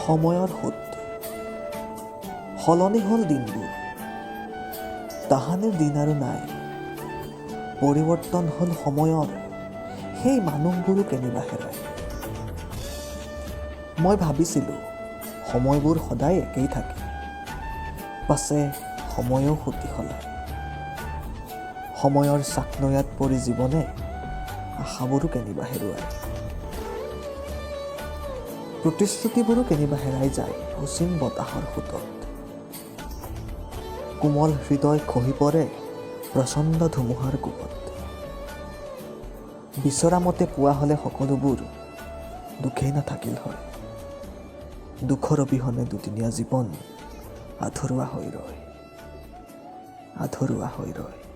সময়ৰ সোঁত সলনি হ'ল দিনবোৰ, তাহানিৰ দিন আৰু নাই। পৰিৱৰ্তন হ'ল সময়ৰ, সেই মানুহবোৰো কেনিবা হেৰাই। মই ভাবিছিলোঁ সময়বোৰ সদায় একেই থাকে, পাছে সময়ো সুতি সলায়। সময়ৰ চাকনৈয়াত পৰি জীৱনে আশাবোৰো কেনিবা হেৰুৱায়। প্ৰতিশ্ৰুতিবোৰো কেনিবা হেৰাই যায় অচিন বতাহৰ সোঁতত। কোমল হৃদয় খহি পৰে প্ৰচণ্ড ধুমুহাৰ কোবত। বিচৰা মতে পোৱা হ'লে সকলোবোৰ দুখেই নাথাকিল হয়। দুখৰ অবিহনে দুদিনীয়া জীৱন আধৰুৱা হৈ ৰয়।